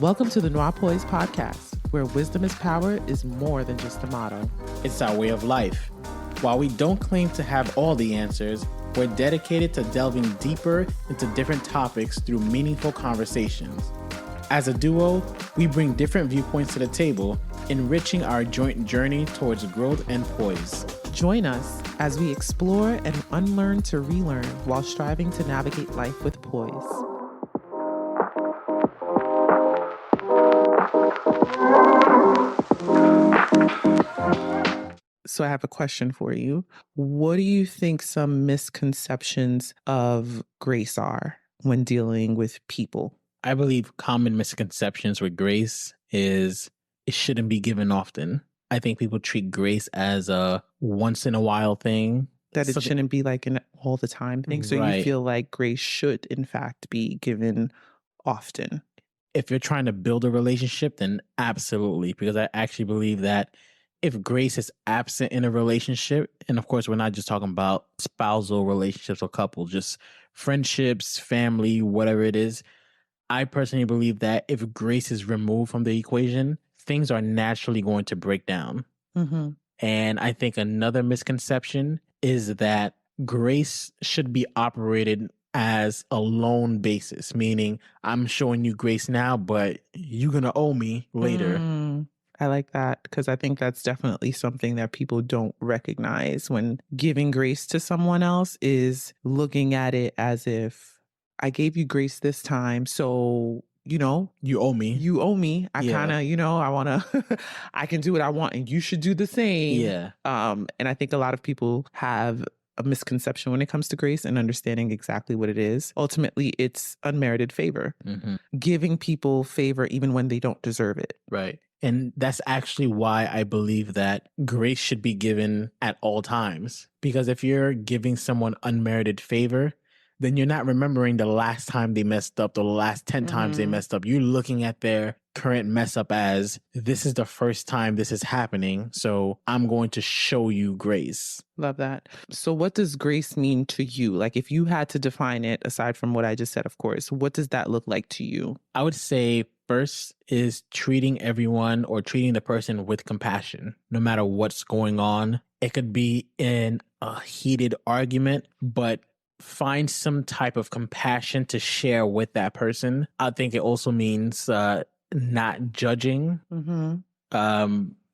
Welcome to the Noir Poise podcast, where wisdom is power is more than just a motto. It's our way of life. While we don't claim to have all the answers, we're dedicated to delving deeper into different topics through meaningful conversations. As a duo, we bring different viewpoints to the table, enriching our joint journey towards growth and poise. Join us as we explore and unlearn to relearn while striving to navigate life with poise. So I have a question for you. What do you think some misconceptions of grace are when dealing with people? I believe common misconceptions with grace is it shouldn't be given often. I think people treat grace as a once in a while thing. That it shouldn't be like an all the time thing. So Right. you feel like grace should, in fact, be given often. If you're trying to build a relationship, then absolutely, because I actually believe that if grace is absent in a relationship, and of course, we're not just talking about spousal relationships or couple, just friendships, family, whatever it is. I personally believe that if grace is removed from the equation, things are naturally going to break down. Mm-hmm. And I think another misconception is that grace should be operated as a loan basis, meaning I'm showing you grace now, but you're going to owe me later. I like that because I think that's definitely something that people don't recognize when giving grace to someone else is looking at it as if I gave you grace this time. So, You owe me. you owe me. I Yeah. kind of, I want to, I can do what I want and you should do the same. Yeah. And I think a lot of people have a misconception when it comes to grace and understanding exactly what it is. Ultimately, it's unmerited favor, giving people favor even when they don't deserve it. Right. And that's actually why I believe that grace should be given at all times. Because if you're giving someone unmerited favor, then you're not remembering the last time they messed up, the last 10 times they messed up. You're looking at their current mess up as this is the first time this is happening. So I'm going to show you grace. Love that. So what does grace mean to you? Like if you had to define it, aside from what I just said, of course, what does that look like to you? I would say first is treating everyone or treating the person with compassion, no matter what's going on. It could be in a heated argument, but find some type of compassion to share with that person. I think it also means not judging.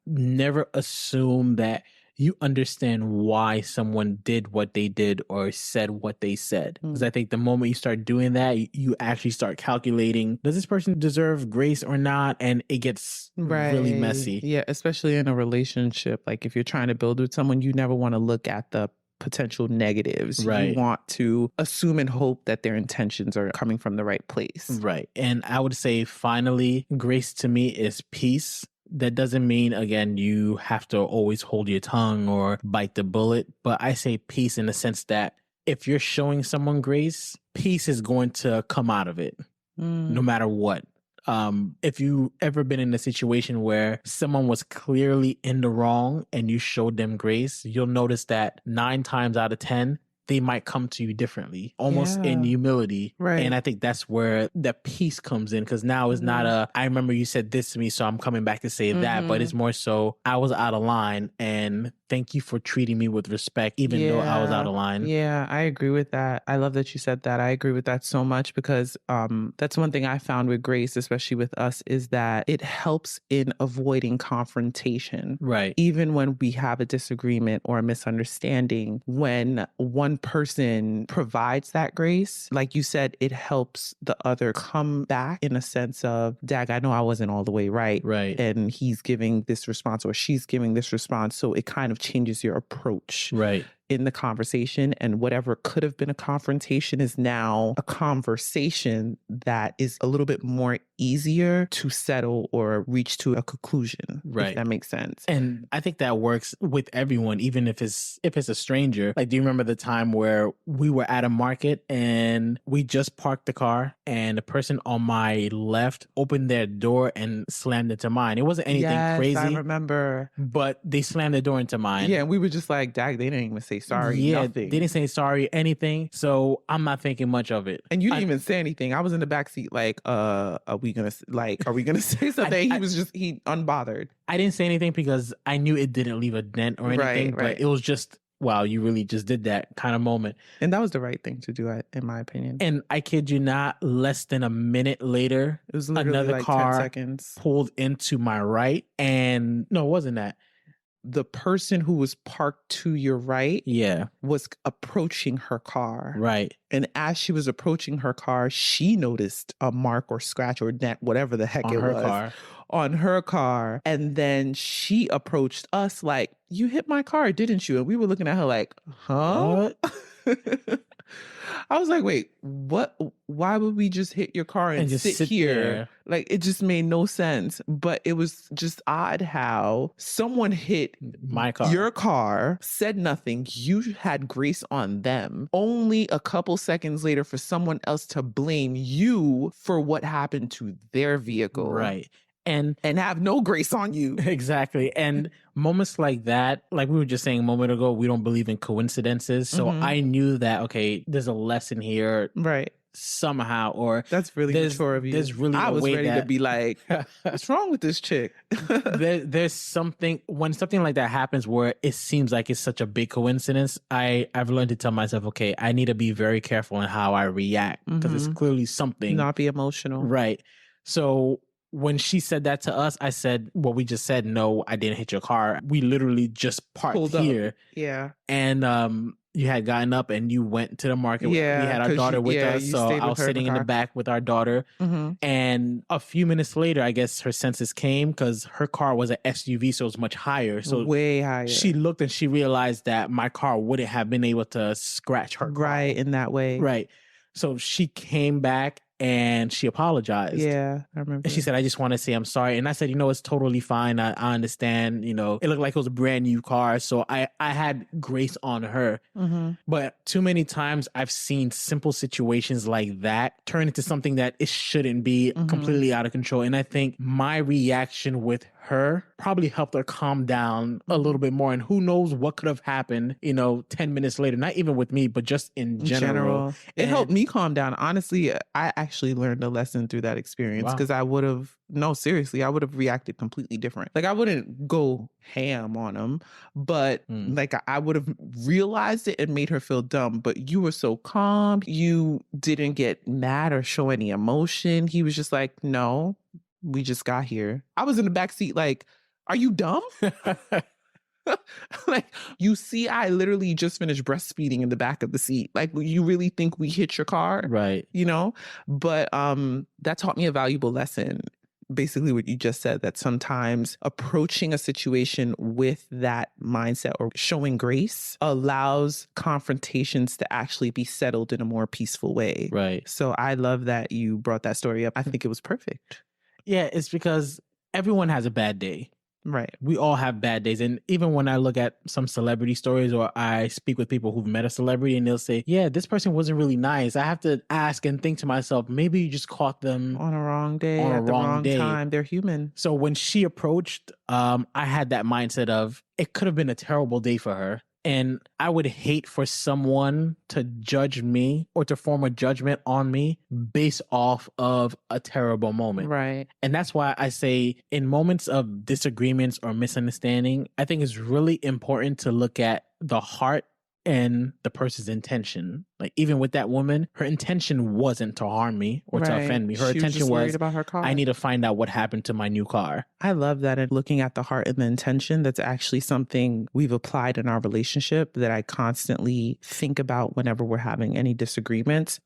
Never assume that you understand why someone did what they did or said what they said. Because I think the moment you start doing that, you actually start calculating, does this person deserve grace or not? And it gets really messy. Yeah, especially in a relationship. Like if you're trying to build with someone, you never want to look at the potential negatives. Right. You want to assume and hope that their intentions are coming from the right place. Right. And I would say finally, grace to me is peace. That doesn't mean, again, you have to always hold your tongue or bite the bullet. But I say peace in the sense that if you're showing someone grace, peace is going to come out of it, no matter what. If you ever been in a situation where someone was clearly in the wrong and you showed them grace, you'll notice that 9 times out of 10, they might come to you differently, almost in humility. Right. And I think that's where the peace comes in, because now it's not I remember you said this to me, so I'm coming back to say that, but it's more so I was out of line and thank you for treating me with respect, even though I was out of line. Yeah, I agree with that. I love that you said that. I agree with that so much because that's one thing I found with grace, especially with us, is that it helps in avoiding confrontation. Right. Even when we have a disagreement or a misunderstanding, when one person provides that grace, like you said, it helps the other come back in a sense of, dag, I know I wasn't all the way right. Right. And he's giving this response or she's giving this response. So it kind of changes your approach. Right. In the conversation, and whatever could have been a confrontation is now a conversation that is a little bit more easier to settle or reach to a conclusion. Right. If that makes sense. And I think that works with everyone, even if it's a stranger. Like, do you remember the time where we were at a market and we just parked the car and the person on my left opened their door and slammed into mine? It wasn't anything crazy. I remember. But they slammed the door into mine. Yeah, and we were just like, dag, they didn't even say say sorry, Yeah, they nothing. didn't say sorry, anything. So I'm not thinking much of it. And you didn't even say anything. I was in the back seat like, are we gonna say something? He was just unbothered. I didn't say anything because I knew it didn't leave a dent or anything, but Right. it was just, wow, you really just did that kind of moment. And that was the right thing to do, in my opinion. And I kid you not, less than a minute later, It was literally another like 10 car seconds. pulled into my right. And no, it wasn't that. The person who was parked to your right Yeah, was approaching her car. right. And as she was approaching her car, she noticed a mark or scratch or dent, whatever the heck On it her was, car. on her car. And then she approached us like, you hit my car, didn't you? And we were looking at her like, huh? What? I was like, wait, what? Why would we just hit your car and just sit sit here? there. Like, it just made no sense. But it was just odd how someone hit My car. your car, said nothing. You had grace on them. Only a couple seconds later for someone else to blame you for what happened to their vehicle. Right. And have no grace on you. exactly. And moments like that, like we were just saying a moment ago, we don't believe in coincidences. So I knew that, okay, there's a lesson here. Right. Somehow, or that's really mature of you. There's really I a was way ready that to be like, what's wrong with this chick? there's something when something like that happens where it seems like it's such a big coincidence. I've learned to tell myself, okay, I need to be very careful in how I react because it's clearly something. Not be emotional. Right. So when she said that to us, I said what we just said. No, I didn't hit your car. We literally just parked Pulled here. up. Yeah. And you had gotten up and you went to the market. Yeah, we had our daughter with us. you So stayed I with was her in sitting the in the car. back with our daughter. And a few minutes later, I guess her senses came because her car was an SUV, so it was much higher. So way higher. She looked and she realized that my car wouldn't have been able to scratch her car. Right, in that way. Right. So she came back and she apologized. Yeah, I remember. And she said, I just want to say I'm sorry. And I said, it's totally fine. I understand. It looked like it was a brand new car. So I had grace on her. But too many times I've seen simple situations like that turn into something that it shouldn't be, completely out of control. And I think my reaction with her probably helped her calm down a little bit more. And who knows what could have happened, 10 minutes later, not even with me, but just in general. It helped me calm down. Honestly, I actually learned a lesson through that experience because I would have, no, seriously, I would have reacted completely different. Like I wouldn't go ham on him, but like I would have realized it and made her feel dumb. But you were so calm. You didn't get mad or show any emotion. He was just like, no, we just got here. I was in the back seat like, are you dumb? Like, you see, I literally just finished breastfeeding in the back of the seat. Like, you really think we hit your car? Right. But that taught me a valuable lesson. Basically what you just said, that sometimes approaching a situation with that mindset or showing grace allows confrontations to actually be settled in a more peaceful way. Right. So I love that you brought that story up. I think it was perfect. Yeah, it's because everyone has a bad day. Right. We all have bad days. And even when I look at some celebrity stories or I speak with people who've met a celebrity and they'll say, yeah, this person wasn't really nice, I have to ask and think to myself, maybe you just caught them on a wrong day, on a at the wrong day. time. They're human. So when she approached, I had that mindset of it could have been a terrible day for her. And I would hate for someone to judge me or to form a judgment on me based off of a terrible moment. Right. And that's why I say in moments of disagreements or misunderstanding, I think it's really important to look at the heart and the person's intention. Like even with that woman, her intention wasn't to harm me or to offend me. Her intention was about her car. I need to find out what happened to my new car. I love that. And looking at the heart and the intention, that's actually something we've applied in our relationship that I constantly think about whenever we're having any disagreements.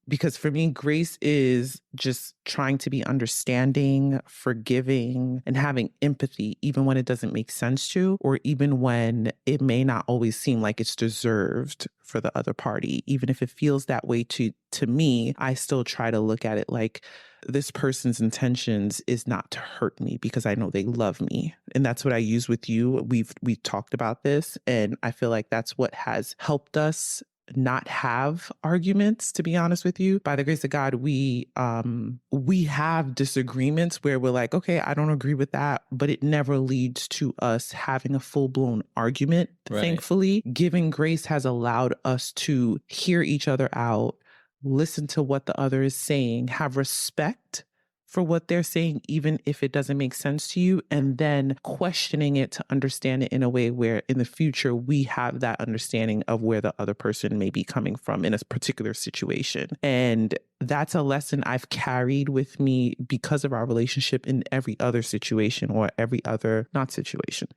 Because for me, grace is just trying to be understanding, forgiving, and having empathy, even when it doesn't make sense to, or even when it may not always seem like it's deserved for the other party. Even if it feels that way to me, I still try to look at it like this person's intentions is not to hurt me because I know they love me. And that's what I use with you. We've talked about this, and I feel like that's what has helped us not have arguments, to be honest with you. By the grace of God, we have disagreements where we're like, okay, I don't agree with that, but it never leads to us having a full-blown argument. Right. Thankfully, giving grace has allowed us to hear each other out, listen to what the other is saying, have respect for what they're saying, even if it doesn't make sense to you, and then questioning it to understand it in a way where in the future we have that understanding of where the other person may be coming from in a particular situation. And that's a lesson I've carried with me because of our relationship in every other situation or every other, not situation,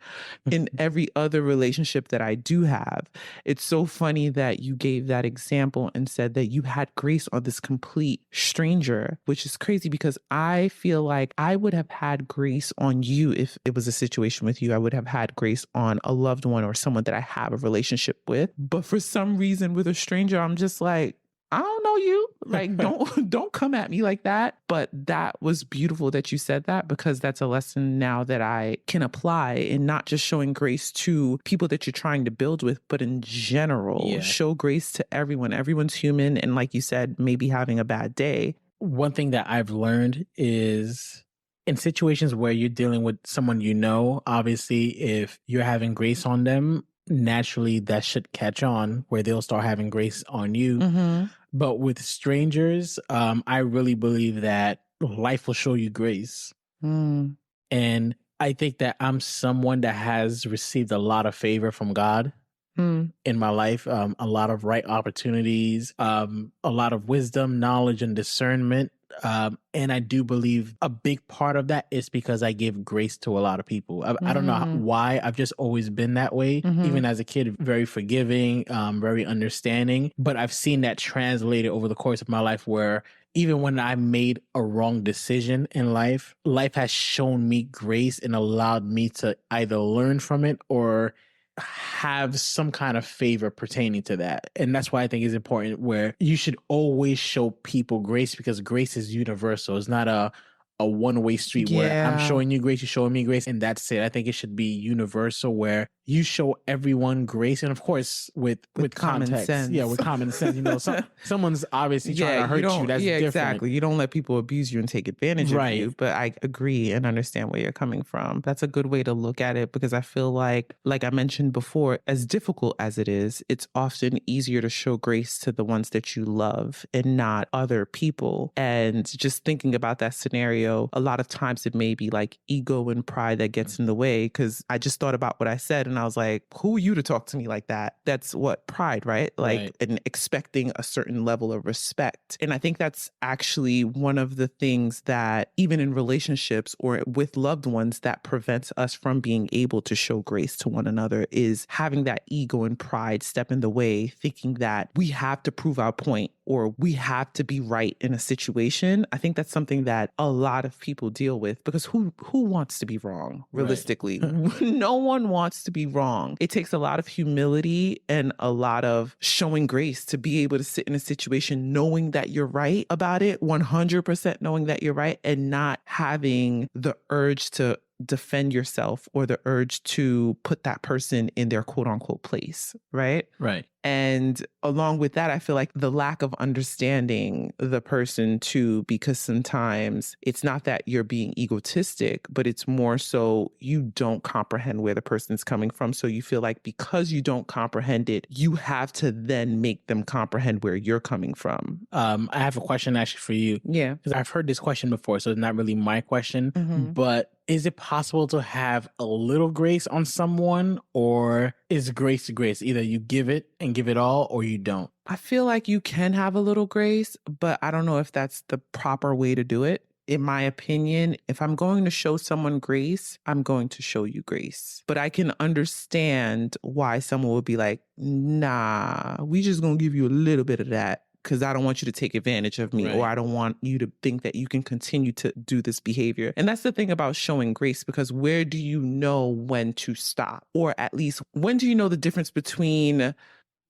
in every other relationship that I do have. It's so funny that you gave that example and said that you had grace on this complete stranger, which is crazy because I feel like I would have had grace on you if it was a situation with you. I would have had grace on a loved one or someone that I have a relationship with. But for some reason with a stranger, I'm just like, I don't know you. Like, don't come at me like that. But that was beautiful that you said that, because that's a lesson now that I can apply in not just showing grace to people that you're trying to build with, but in general, Yeah. show grace to everyone. Everyone's human. And like you said, maybe having a bad day. One thing that I've learned is in situations where you're dealing with someone you know, obviously, if you're having grace on them, naturally that should catch on where they'll start having grace on you. Mm-hmm. But with strangers, I really believe that life will show you grace. Mm. And I think that I'm someone that has received a lot of favor from God Mm. in my life, a lot of right opportunities, a lot of wisdom, knowledge, and discernment. And I do believe a big part of that is because I give grace to a lot of people. I don't know Mm. why. I've just always been that way. Mhm. Even as a kid, very forgiving, very understanding. But I've seen that translated over the course of my life where even when I made a wrong decision in life, life has shown me grace and allowed me to either learn from it or have some kind of favor pertaining to that. And that's why I think it's important where you should always show people grace, because grace is universal. It's not a one-way street where I'm Yeah. showing you grace, you're showing me grace, and that's it. I think it should be universal where you show everyone grace. And of course, with common context. sense. Yeah, with common sense. You know, someone's obviously trying to hurt you. That's different. Exactly. You don't let people abuse you and take advantage of Right. you. But I agree and understand where you're coming from. That's a good way to look at it, because I feel like I mentioned before, as difficult as it is, it's often easier to show grace to the ones that you love and not other people. And just thinking about that scenario, a lot of times it may be like ego and pride that gets in the way, because I just thought about what I said and I was like, who are you to talk to me like that? That's what pride, right? Like, Right. and expecting a certain level of respect. And I think that's actually one of the things that even in relationships or with loved ones that prevents us from being able to show grace to one another, is having that ego and pride step in the way, thinking that we have to prove our point or we have to be right in a situation. I think that's something that a lot of people deal with, because who wants to be wrong, realistically? Right. No one wants to be wrong. It takes a lot of humility and a lot of showing grace to be able to sit in a situation knowing that you're right about it, 100% knowing that you're right, and not having the urge to defend yourself or the urge to put that person in their quote unquote place, right? Right. And along with that, I feel like the lack of understanding the person too, because sometimes it's not that you're being egotistic, but it's more so you don't comprehend where the person's coming from. So you feel like because you don't comprehend it, you have to then make them comprehend where you're coming from. I have a question actually for you. Yeah. Because I've heard this question before, so it's not really my question. Mhm. But is it possible to have a little grace on someone, or is grace grace? Either you give it and give it all, or you don't. I feel like you can have a little grace, but I don't know if that's the proper way to do it. In my opinion, if I'm going to show someone grace, I'm going to show you grace. But I can understand why someone would be like, nah, we just gonna give you a little bit of that, because I don't want you to take advantage of me, or Right. I don't want you to think that you can continue to do this behavior. And that's the thing about showing grace, because where do you know when to stop? Or at least, when do you know the difference between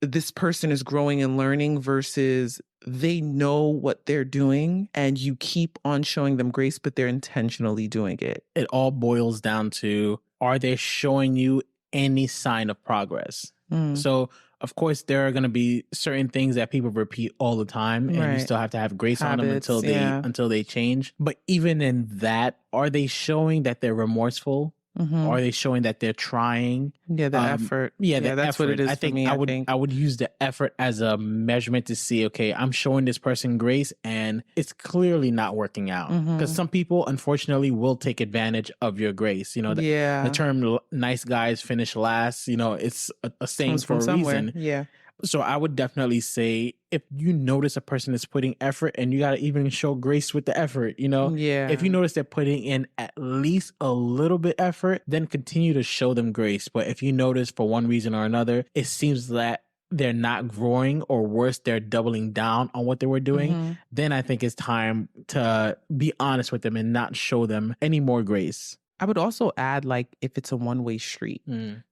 this person is growing and learning versus they know what they're doing and you keep on showing them grace, but they're intentionally doing it? It all boils down to, are they showing you any sign of progress? Mm. So Of course, there are going to be certain things that people repeat all the time, and you Right. still have to have grace on them Habits. Yeah. until they change. But even in that, are they showing that they're remorseful? Mm-hmm. Are they showing that they're trying? Yeah, the effort. Yeah, Yeah, the that's what it effort. is I for think me, I I would think. I would use the effort as a measurement to see, okay, I'm showing this person grace and it's clearly not working out. Because Mm-hmm. some people, unfortunately, will take advantage of your grace. You know, the Yeah. term nice guys finish last, you know, it's a saying Comes for from a somewhere. reason. Yeah. So I would definitely say if you notice a person is putting effort, and you got to even show grace with the effort, you know, if Yeah. you notice they're putting in at least a little bit effort, then continue to show them grace. But if you notice for one reason or another, it seems that they're not growing, or worse, they're doubling down on what they were doing, Mm-hmm. then I think it's time to be honest with them and not show them any more grace. I would also add, like, if it's a one-way street,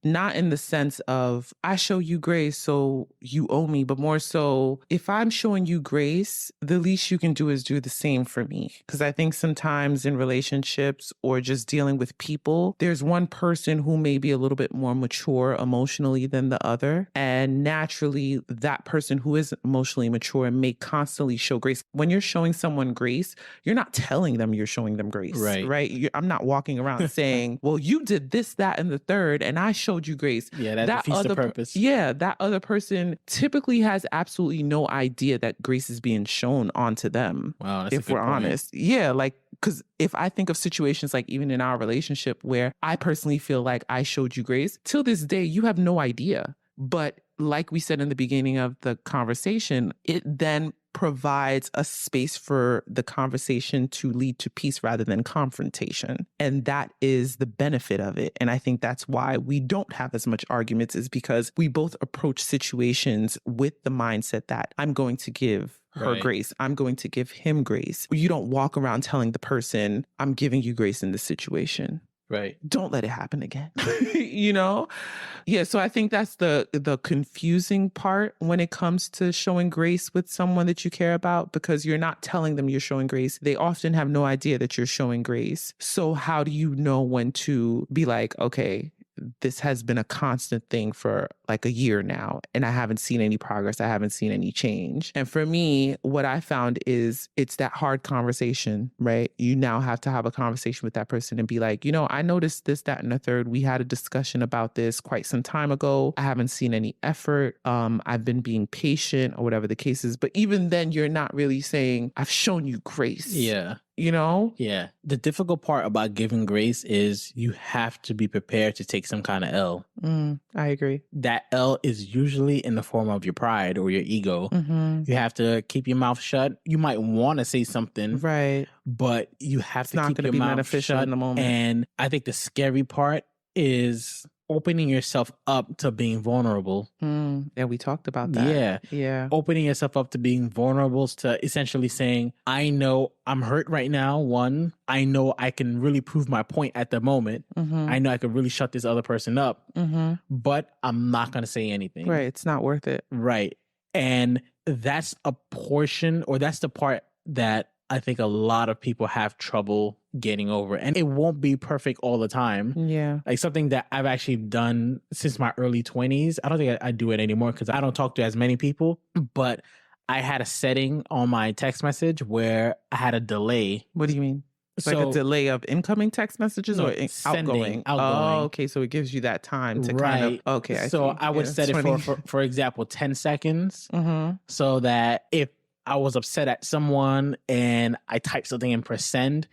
not in the sense of I show you grace, so you owe me, but more so if I'm showing you grace, the least you can do is do the same for me. Because I think sometimes in relationships or just dealing with people, there's one person who may be a little bit more mature emotionally than the other. And naturally, that person who is emotionally mature may constantly show grace. When you're showing someone grace, you're not telling them you're showing them grace, Right. right? I'm not walking around saying, well, you did this, that, and the third, and I showed you grace. Yeah, that defeats the purpose. That other person typically has absolutely no idea that grace is being shown onto them. Wow, that's a if good we're point. honest. Yeah, like, because if I think of situations like even in our relationship where I personally feel like I showed you grace, till this day, you have no idea. But like we said in the beginning of the conversation, it then provides a space for the conversation to lead to peace rather than confrontation. And that is the benefit of it. And I think that's why we don't have as much arguments, is because we both approach situations with the mindset that I'm going to give her Right. grace. I'm going to give him grace. You don't walk around telling the person, I'm giving you grace in this situation. Right. Don't let it happen again. You know? Yeah, so I think that's the confusing part when it comes to showing grace with someone that you care about, because you're not telling them you're showing grace. They often have no idea that you're showing grace. So how do you know when to be like, okay, this has been a constant thing for like a year now, and I haven't seen any progress. I haven't seen any change. And for me, what I found is it's that hard conversation, right? You now have to have a conversation with that person and be like, you know, I noticed this, that, and the third. We had a discussion about this quite some time ago. I haven't seen any effort. I've been being patient, or whatever the case is. But even then, you're not really saying, I've shown you grace. Yeah. You know? Yeah. The difficult part about giving grace is you have to be prepared to take some kind of L. I agree. That L is usually in the form of your pride or your ego. Mm-hmm. You have to keep your mouth shut. You might want to say something, right? But you have It's to not keep going to your be mouth beneficial shut. in the moment. And I think the scary part is opening yourself up to being vulnerable. Yeah, we talked about that. Yeah. Yeah. Opening yourself up to being vulnerable, to essentially saying, I know I'm hurt right now. One, I know I can really prove my point at the moment. Mm-hmm. I know I could really shut this other person up, but I'm not going to say anything. Right. It's not worth it. Right. And that's a portion, or that's the part that I think a lot of people have trouble getting over. And it won't be perfect all the time. Yeah. Like something that I've actually done since my early 20s. I don't think I do it anymore because I don't talk to as many people. But I had a setting on my text message where I had a delay. What do you mean? It's like a delay of incoming text messages or outgoing? Oh, okay. So it gives you that time to kind of, okay. So I would set it for example, 10 seconds. So that if I was upset at someone and I type something and press send,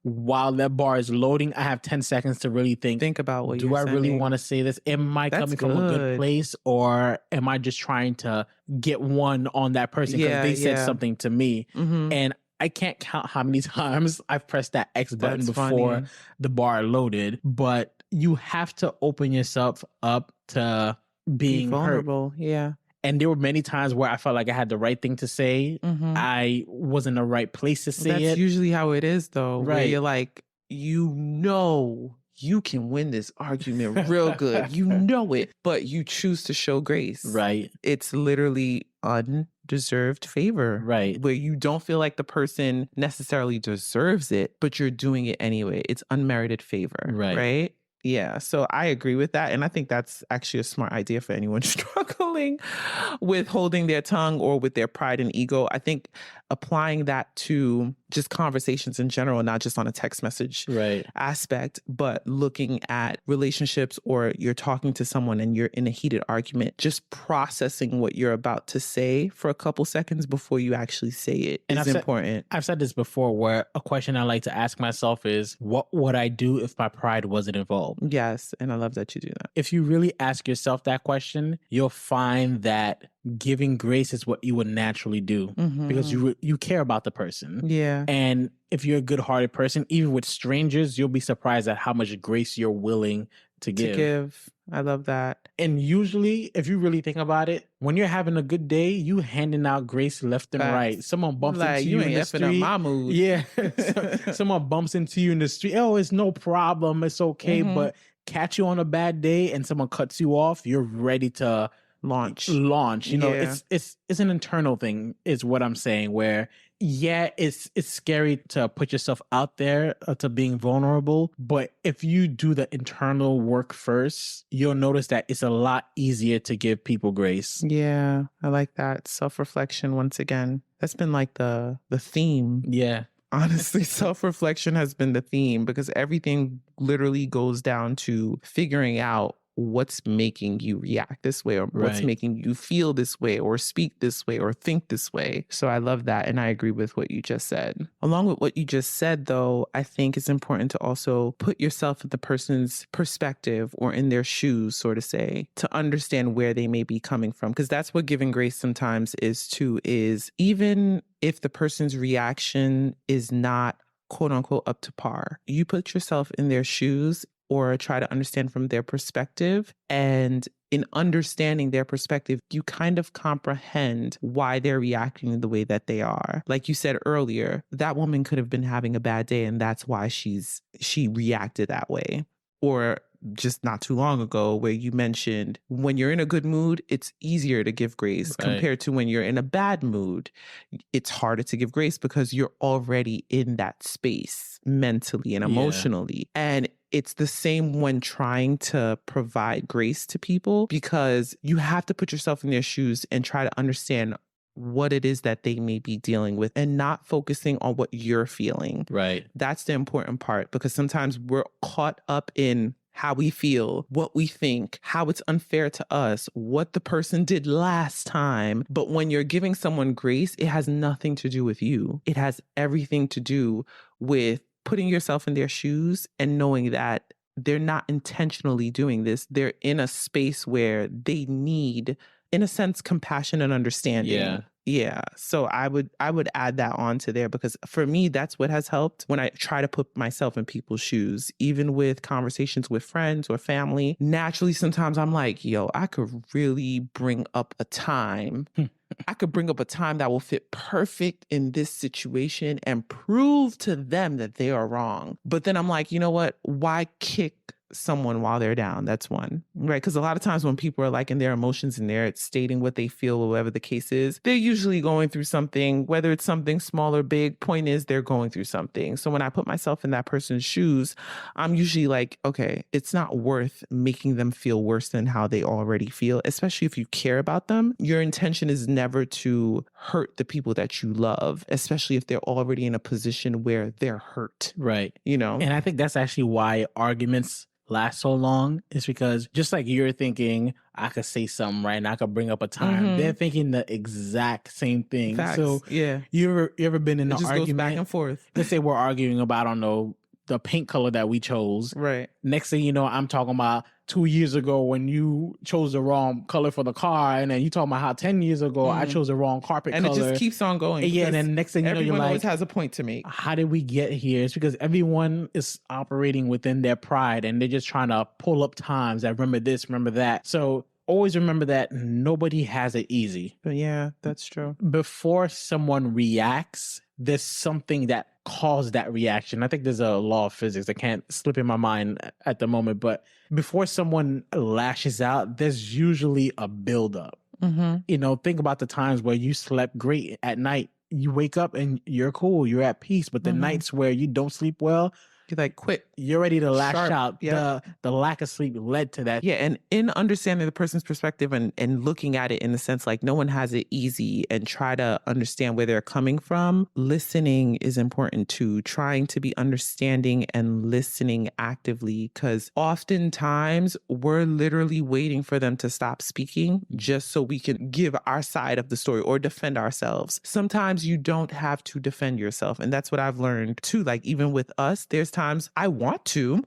while that bar is loading, I have 10 seconds to really think about what do I really want to say this? Am I coming from a good place, or am I just trying to get one on that person because they said something to me? And I can't count how many times I've pressed that X button before the bar loaded, but you have to open yourself up to being vulnerable. Hurt. Yeah. And there were many times where I felt like I had the right thing to say. I was in the right place to say it. That's usually how it is, though. Right. Where you're like, you know, you can win this argument real good. You know it, but you choose to show grace. Right. It's literally undeserved favor. Right. Where you don't feel like the person necessarily deserves it, but you're doing it anyway. It's unmerited favor. Right. Right? Yeah, so I agree with that. And I think that's actually a smart idea for anyone struggling with holding their tongue or with their pride and ego. I think applying that to just conversations in general, not just on a text message Right. aspect, but looking at relationships or you're talking to someone and you're in a heated argument, just processing what you're about to say for a couple seconds before you actually say it And is important. I've said this before where a question I like to ask myself is, what would I do if my pride wasn't involved? Yes. And I love that you do that. If you really ask yourself that question, you'll find that giving grace is what you would naturally do because you care about the person. Yeah. And if you're a good-hearted person, even with strangers, you'll be surprised at how much grace you're willing to give. I love that. And usually, if you really think about it, when you're having a good day, you handing out grace left and right. Facts. Someone bumps Like, into you you in ain't the effing up street. my mood. Yeah. Someone bumps into you in the street. Oh, it's no problem. It's okay. But catch you on a bad day and someone cuts you off, you're ready to Launch. You know, Yeah. it's an internal thing, is what I'm saying, where yeah, it's scary to put yourself out there to being vulnerable. But if you do the internal work first, you'll notice that it's a lot easier to give people grace. Yeah, I like that. Self-reflection once again. That's been like the theme. Yeah. Honestly, self-reflection has been the theme because everything literally goes down to figuring out what's making you react this way or what's Right. making you feel this way or speak this way or think this way. So I love that. And I agree with what you just said. Along with what you just said, though, I think it's important to also put yourself in the person's perspective or in their shoes, so to say, to understand where they may be coming from. Because that's what giving grace sometimes is too, is even if the person's reaction is not quote unquote up to par, you put yourself in their shoes or try to understand from their perspective. And in understanding their perspective, you kind of comprehend why they're reacting the way that they are. Like you said earlier, that woman could have been having a bad day and that's why she reacted that way. Or just not too long ago where you mentioned when you're in a good mood, it's easier to give grace compared to when you're in a bad mood. It's harder to give grace because you're already in that space mentally and emotionally. And it's the same when trying to provide grace to people because you have to put yourself in their shoes and try to understand what it is that they may be dealing with and not focusing on what you're feeling. Right. That's the important part because sometimes we're caught up in how we feel, what we think, how it's unfair to us, what the person did last time. But when you're giving someone grace, it has nothing to do with you. It has everything to do with putting yourself in their shoes and knowing that they're not intentionally doing this. They're in a space where they need, in a sense, compassion and understanding. Yeah. So I would add that on to there because for me, that's what has helped when I try to put myself in people's shoes, even with conversations with friends or family. Naturally, sometimes I'm like, yo, I could really bring up a time. I could bring up a time that will fit perfect in this situation and prove to them that they are wrong. But then I'm like, you know what? Why kick someone while they're down? That's one, right? Because a lot of times when people are like in their emotions and they're stating what they feel or whatever the case is, they're usually going through something, whether it's something small or big. Point is they're going through something. So when I put myself in that person's shoes, I'm usually like, okay, it's not worth making them feel worse than how they already feel, especially if you care about them. Your intention is never to hurt the people that you love, especially if they're already in a position where they're hurt. Right. You know? And I think that's actually why arguments last so long, is because just like you're thinking, I could say something right now, I could bring up a time. They're thinking the exact same thing. Facts. So yeah, you ever been in an just argument? goes back and forth. Let's say we're arguing about, I don't know, the paint color that we chose. Right. Next thing you know, I'm talking about 2 years ago when you chose the wrong color for the car, and then you talking about how 10 years ago I chose the wrong carpet And color. it just keeps on going. Yeah, and then next thing you know, you're everyone like, always has a point to make. how did we get here? It's because everyone is operating within their pride and they're just trying to pull up times. I remember this, remember that. So always remember that nobody has it easy. But yeah, that's true. Before someone reacts, there's something that caused that reaction. I think there's a law of physics that can't slip in my mind at the moment, but before someone lashes out, there's usually a buildup. You know, think about the times where you slept great at night. You wake up and you're cool, you're at peace, but the nights where you don't sleep well, You're like, quit. You're ready to lash Sharp. out. Yep. The lack of sleep led to that. Yeah, and in understanding the person's perspective and looking at it in the sense like no one has it easy and try to understand where they're coming from, listening is important too. Trying to be understanding and listening actively, because oftentimes we're literally waiting for them to stop speaking just so we can give our side of the story or defend ourselves. Sometimes you don't have to defend yourself. And that's what I've learned too. Like even with us, there's times I want to,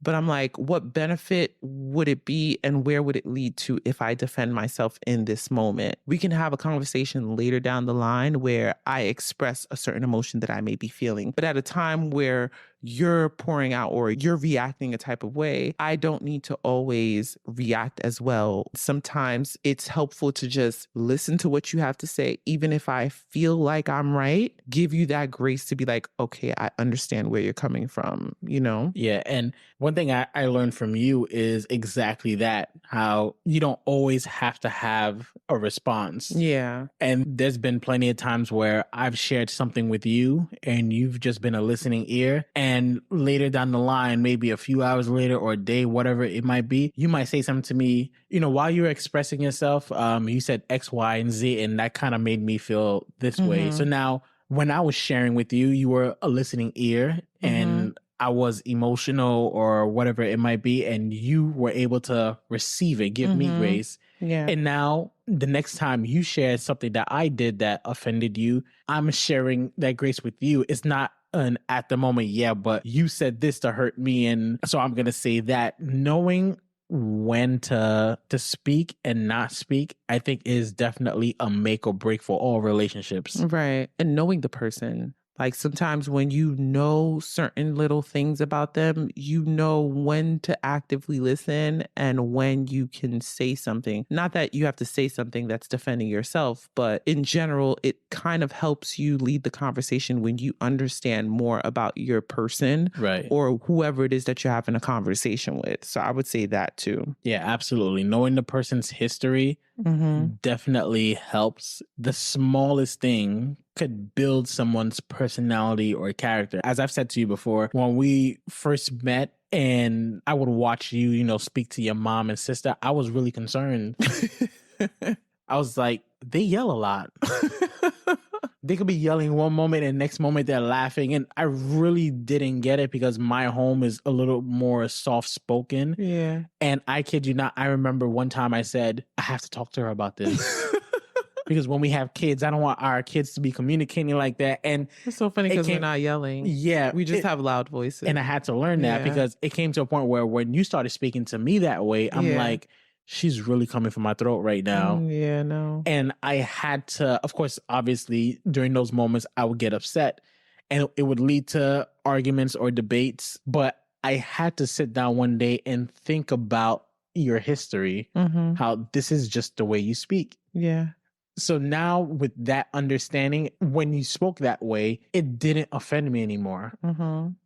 but I'm like, what benefit would it be and where would it lead to if I defend myself in this moment? We can have a conversation later down the line where I express a certain emotion that I may be feeling. But at a time where you're pouring out or you're reacting a type of way, I don't need to always react as well. Sometimes it's helpful to just listen to what you have to say, even if I feel like I'm right, give you that grace to be like, okay, I understand where you're coming from, you know? Yeah. And one thing I learned from you is exactly that, how you don't always have to have a response. Yeah. And there's been plenty of times where I've shared something with you and you've just been a listening ear. And later down the line, maybe a few hours later or a day, whatever it might be, you might say something to me, while you were expressing yourself, you said X, Y, and Z, and that kind of made me feel this way. So now when I was sharing with you, you were a listening ear and I was emotional or whatever it might be, and you were able to receive it, give me grace. Yeah. And now the next time you share something that I did that offended you, I'm sharing that grace with you. It's not an at the moment, yeah, but you said this to hurt me. And so I'm going to say that. Knowing when to speak and not speak, I think is definitely a make or break for all relationships. Right. And knowing the person. Like sometimes when you know certain little things about them, you know when to actively listen and when you can say something. Not that you have to say something that's defending yourself, but in general, it kind of helps you lead the conversation when you understand more about your person, Right. or whoever it is that you're having a conversation with. So I would say that too. Yeah, absolutely. Knowing the person's history definitely helps. The smallest thing could build someone's personality or character. As I've said to you before, when we first met and I would watch you, speak to your mom and sister, I was really concerned. I was like, they yell a lot. They could be yelling one moment and next moment they're laughing. And I really didn't get it because my home is a little more soft spoken. Yeah. And I kid you not, I remember one time I said, I have to talk to her about this. Because when we have kids, I don't want our kids to be communicating like that. And It's so funny because we're not yelling. Yeah. We just have loud voices. And I had to learn that because it came to a point where when you started speaking to me that way, I'm like, she's really coming for my throat right now. Yeah, no. And I had to, of course, obviously, during those moments, I would get upset and it would lead to arguments or debates. But I had to sit down one day and think about your history, how this is just the way you speak. Yeah. So now with that understanding, when you spoke that way, it didn't offend me anymore.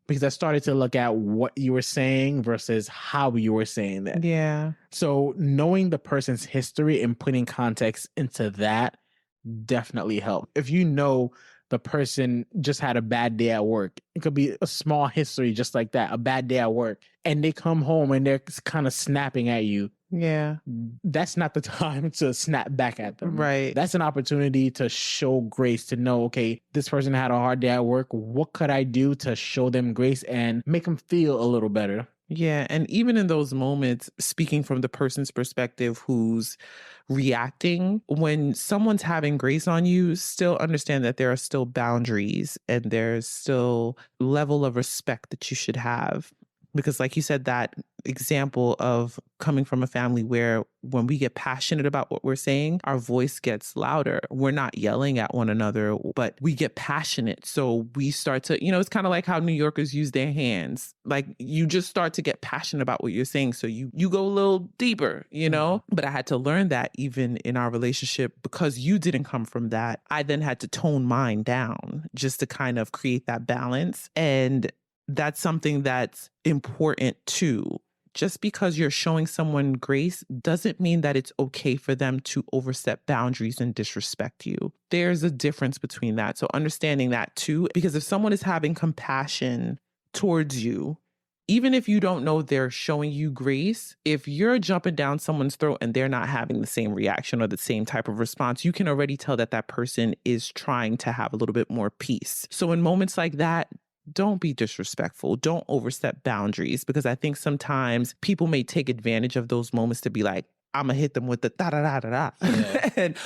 Because I started to look at what you were saying versus how you were saying that. Yeah. So knowing the person's history and putting context into that definitely helped. If you know the person just had a bad day at work, it could be a small history just like that, a bad day at work, and they come home and they're kind of snapping at you. Yeah. That's not the time to snap back at them. Right. That's an opportunity to show grace, to know, okay, this person had a hard day at work. What could I do to show them grace and make them feel a little better? Yeah. And even in those moments, speaking from the person's perspective who's reacting, when someone's having grace on you, still understand that there are still boundaries and there's still level of respect that you should have. Because like you said, that example of coming from a family where when we get passionate about what we're saying, our voice gets louder. We're not yelling at one another, but we get passionate. So we start to, it's kind of like how New Yorkers use their hands. Like you just start to get passionate about what you're saying. So you go a little deeper, But I had to learn that even in our relationship, because you didn't come from that. I then had to tone mine down just to kind of create that balance. And that's something that's important too. Just because you're showing someone grace doesn't mean that it's okay for them to overstep boundaries and disrespect you. There's a difference between that. So understanding that too, because if someone is having compassion towards you, even if you don't know they're showing you grace, if you're jumping down someone's throat and they're not having the same reaction or the same type of response, you can already tell that that person is trying to have a little bit more peace. So in moments like that, don't be disrespectful. Don't overstep boundaries, because I think sometimes people may take advantage of those moments to be like, I'm gonna hit them with the da da da da da. Yeah. And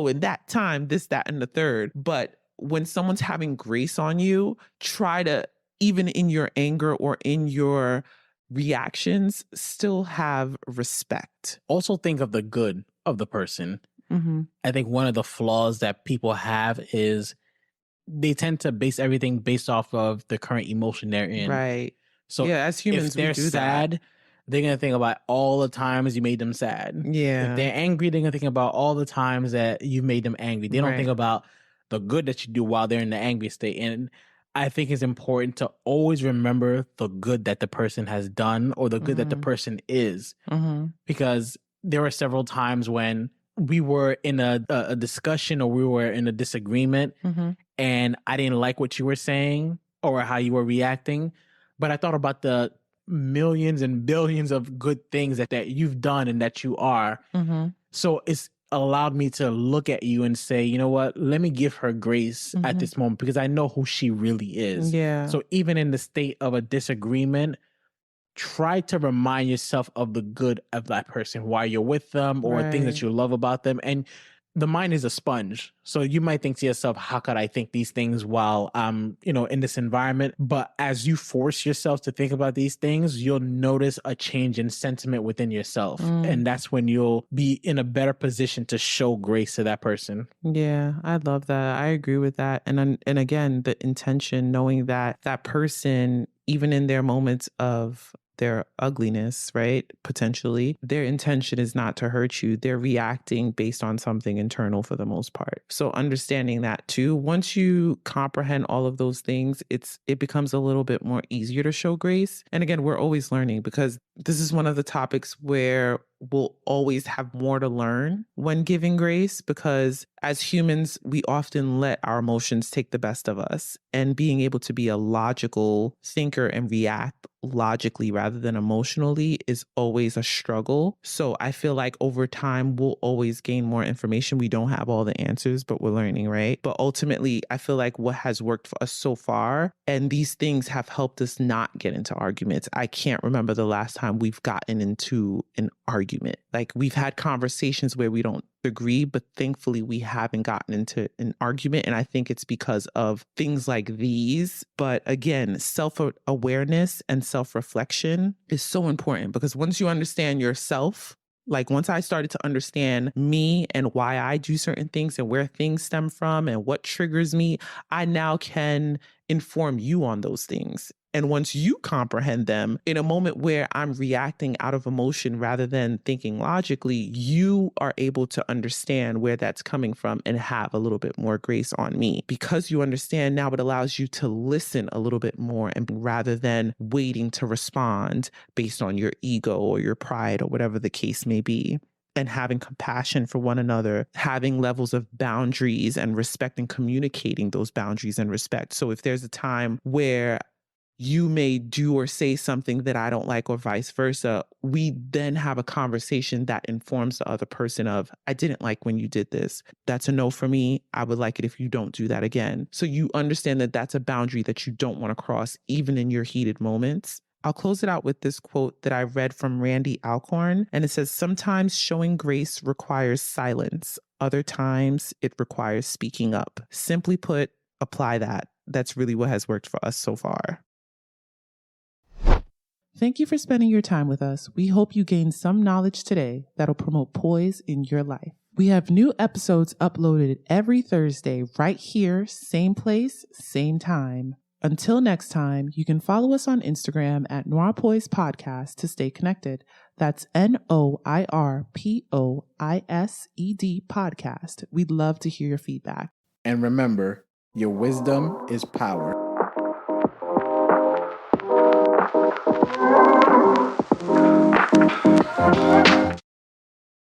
in that time, this, that, and the third. But when someone's having grace on you, try to, even in your anger or in your reactions, still have respect. Also think of the good of the person. Mm-hmm. I think one of the flaws that people have is they tend to base everything based off of the current emotion they're in. Right. So yeah, as if humans, we they're do sad, they're going to think about all the times you made them sad. that. Yeah. If they're angry, they're going to think about all the times that you made them angry. They don't Right. think about the good that you do while they're in the angry state. And I think it's important to always remember the good that the person has done or the good that the person is. Mm-hmm. Because there were several times when we were in a discussion or we were in a disagreement Mm-hmm. and I didn't like what you were saying or how you were reacting, but I thought about the millions and billions of good things that you've done and that you are. Mm-hmm. So it's allowed me to look at you and say, you know what, let me give her grace at this moment because I know who she really is. Yeah. So even in the state of a disagreement, try to remind yourself of the good of that person while you're with them or things that Right. you love about them. And the mind is a sponge. So you might think to yourself, how could I think these things while I'm, in this environment? But as you force yourself to think about these things, you'll notice a change in sentiment within yourself. And that's when you'll be in a better position to show grace to that person. Yeah, I love that. I agree with that. And again, the intention, knowing that that person, even in their moments of their ugliness, right? Potentially, their intention is not to hurt you. They're reacting based on something internal for the most part. So understanding that too, once you comprehend all of those things, it becomes a little bit more easier to show grace. And again, we're always learning, because this is one of the topics where we'll always have more to learn when giving grace, because as humans, we often let our emotions take the best of us, and being able to be a logical thinker and react logically rather than emotionally is always a struggle. So I feel like over time, we'll always gain more information. We don't have all the answers, but we're learning, right? But ultimately, I feel like what has worked for us so far, and these things have helped us not get into arguments. I can't remember the last time we've gotten into an argument. Like, we've had conversations where we don't agree, but thankfully we haven't gotten into an argument. And I think it's because of things like these. But again, self-awareness and self-reflection is so important, because once you understand yourself, like once I started to understand me and why I do certain things and where things stem from and what triggers me, I now can inform you on those things. And once you comprehend them, in a moment where I'm reacting out of emotion rather than thinking logically, you are able to understand where that's coming from and have a little bit more grace on me. Because you understand now, it allows you to listen a little bit more, and rather than waiting to respond based on your ego or your pride or whatever the case may be. And having compassion for one another, having levels of boundaries and respect, and communicating those boundaries and respect. So if there's a time where you may do or say something that I don't like, or vice versa, we then have a conversation that informs the other person of, I didn't like when you did this. That's a no for me. I would like it if you don't do that again. So you understand that that's a boundary that you don't want to cross, even in your heated moments. I'll close it out with this quote that I read from Randy Alcorn, and it says, sometimes showing grace requires silence. Other times it requires speaking up. Simply put, apply that. That's really what has worked for us so far. Thank you for spending your time with us. We hope you gained some knowledge today that'll promote poise in your life. We have new episodes uploaded every Thursday right here, same place, same time. Until next time, you can follow us on Instagram at Noirpoise Podcast to stay connected. That's NOIRPOISED Podcast. We'd love to hear your feedback. And remember, your wisdom is power.